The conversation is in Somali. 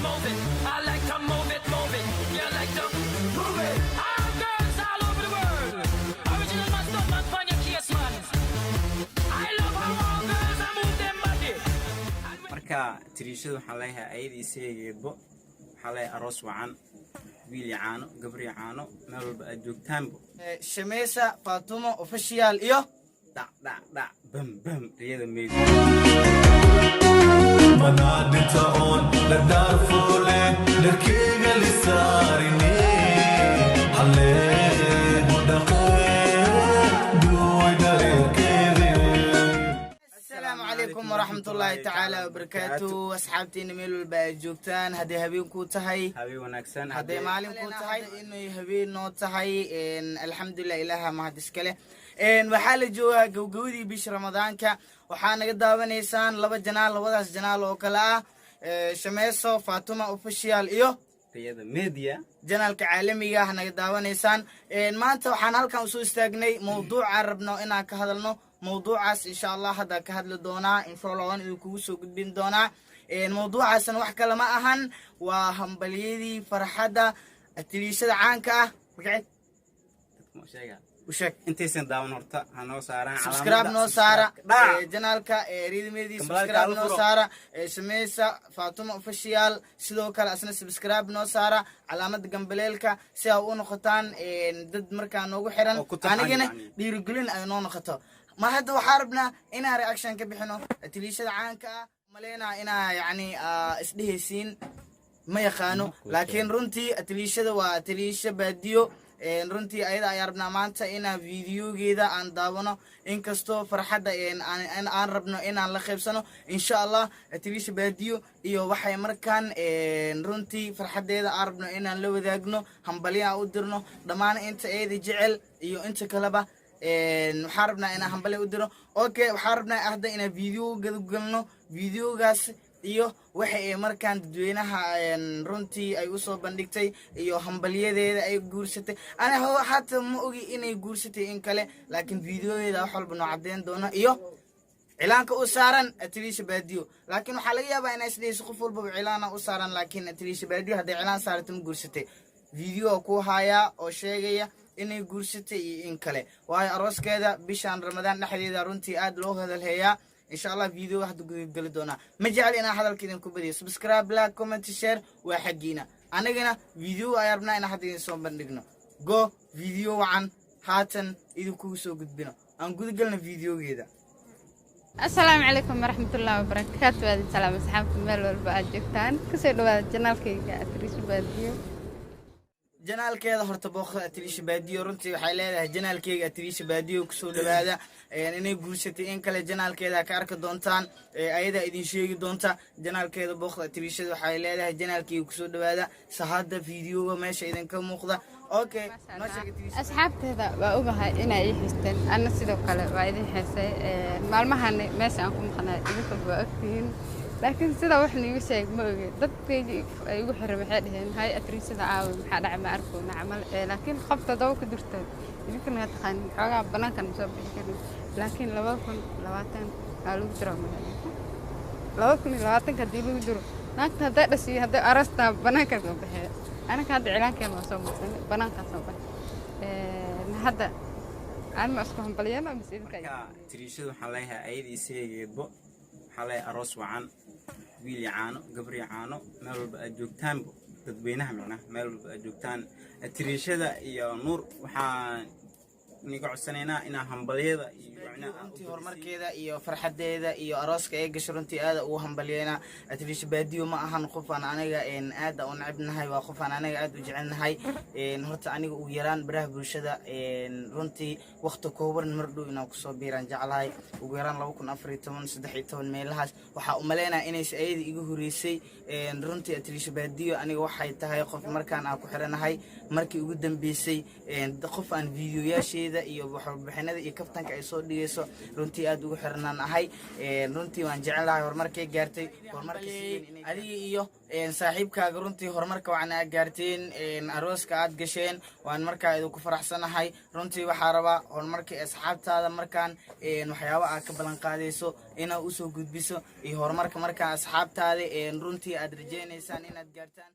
move it. I like to move it, move it. You like to move it. All girls all over the world. Original man, stuff man, find your case man. I love how all girls are move them body. marka tiriishadu waxaan leeyahay ayadii seegeedbo waxaa leeyahay aroos wacan wiil caano gabri caano meel walba aad joogtaanbo Shamesa Fatuma official iyo da bam bam riyada meed منادتا on لدار فولي لركيغا اللي ساريني حليت دوي داري كيري السلام عليكم ورحمة الله تعالى وبركاته أصحابتي نميل الباجوكتان هدي هبين كوتهاي habi wanaagsan هدي معلم كوتهاي إنه هبين نوتهاي إن الحمد لله إلها ما هدسكله إن وحال جوها جودي بيش رمضانك وحنا قد دابنيسان لبا جنال لبداس جنال وكلا شميسو فاطمة أوفيشيال إيوه riyada media janaalka caalamiga ah naga daawanaysaan maanta waxaan halkan soo istaagnay mowduuc arabno inaan ka hadalno mowduucaas insha Allah hada ka hadli doonaa insha Allah waan idinku soo gudbin doonaa mowduucaasna wax kale ma ahan waa hambaliyadii farxada atiliishada caanka ah magacay ma sheega وشك intaysan daawan horta hanoo saaraan سبسكرايب نو سارة جنالك ريدميدي سبسكرايب نو سارة شميسة فاطمة اوفيشيال سيدو كلا اسنا سبسكرايب نو سارة علامة جنبليلك سي او نقطان ضد مركا نوغو حيران انيغنا ديرغلين اي نو نقطو ما هدا وحاربنا انا رياكشن كبخنو تليشد عانكا ملينا انا يعني اسدهيسين ما يخانو لكن رنتي تليشد وا تليش باديو runtii ayada ayaa rabnaa maanta inaan videogeeda aan daawano inkastoo farxadda aan rabno inaan la qaybsano insha Allah tiliisha baadiyo iyo waxay markaan runtii farxadeeda aan rabno inaan la wadaagno hambaliya u dirno dhamaan inta ayada jecel iyo inta kaleba waxaan rabnaa inaan hambaliya u diro okay waxaan rabnaa ahda inaan video galno videogaas iyo waxa ay markaan dadweynaha runtii ay u soo bandhigtay iyo hambaliyadeeda ay guursatay ana hatta ma ogi inay guursatay in kale laakiin videodeeda wax walba noo cadeyn doona iyo cilaanka u saaran atiliisha baadiyo laakiin waxa laga yaabaa inay isdheeyso qof walba cilaana u saaran laakiin atiliisha baadiyo haday cilaan saarto ma guursatay video ku haya oo sheegaya inay guursatay in kale waayo arooskeeda bishan Ramadaan dhaxdeeda runtii aad loo hadalheeyaa إن شاء الله فيديو واحد يقول دونا مجال إنا هذا الكلام كبدي سبسكرايب لايك كومنت شير وحقينا أنا جينا فيديو أيربنا إنا حد ينسون بندقنا جو فيديو عن هاتن إذا كوسو قد بنا أنقول قلنا فيديو كذا السلام عليكم ورحمة الله وبركاته هذه سلام أصحاب المال والباجكتان كسر هذا جنال كي أتريش فيديو janaalkeeda horta booqda atiliisha baadiyo runtii waxay leedahay janaalkeega atiliisha baadiyo ku soo dhawaada inay guursatay in kale janaalkeeda ka arki doontaan ayada idin sheegi doonta janaalkeeda booqda atiliishada waxay leedahay janaalkeega ku soo dhawaada sahada fiidiyoga meesha idin ka muuqda okay asxaabteeda waa ogahay inay ii xisteen ana sidoo kale waa idin xisay maalmahan meesha aan ku maqnaa idinka waa ogtiin لكن سيدا وحنا يوشيك موجي ضد تيجي يقول حرم حد هاي أتريس هذا عاون حد عم أعرفه نعمل لكن خبطة ضوء كدرته يمكن هتخان حاجة بنان كان مسوي كده لكن لو أكون لواتن قالوا درام لو أكون لواتن كديلو درو ناك هذا رسي هذا أرستا بنان كان مسوي أنا كان إعلان كان مسوي مثلا بنان كان مسوي هذا أنا ما أسمعهم بليانا بس إذا كان tiriishadu waxaan leeyahay ayadii seegeedbo waxaa leeyahay aroos wacan wiil caano gabri caano meel walba aad joogtaanbo dadweynaha meel walba aad joogtaan tiriishada iyo nuur waxaan niga codsanaynaa inaan hambaliyada iyo runtii horumarkeeda iyo farxadeeda iyo arooska ay gasho runtii aad u hambaliyayna atiliisha baadiyo ma ahan qof aan aniga aad u nacibnahay waa qof aan aniga aad u jecelnahay horta aniga ugu yaraan baraha bulshada runtii waqti kooban mar dhow inaan ku soo biiraan jeclahay ugu yaraan 2014 meelahaas waxa u maleynaa inay ayada igu horeysay runtii atiliisha baadiyo aniga waxay tahay qof markaan aan ku xiranahay markii ugu dambeysay qof aan videoyaasheeda iyo waxbixinada iyo kaftanka ay soo dhigay qaadayso runtii aad ugu xirnaan ahay runtii waan jecelahay horumarkay gaartay adiga iyo saaxiibkaaga runtii horumarka wacan aad gaarteen arooska aad gasheen waan markaa idinku faraxsanahay runtii waxaa rabaa horumarka asxaabtaada markaan waxyaabo aad ka balan qaadayso inaad usoo gudbiso iyo horumarka markaa asxaabtaada runtii aad rajaynaysaan inaad gaartaan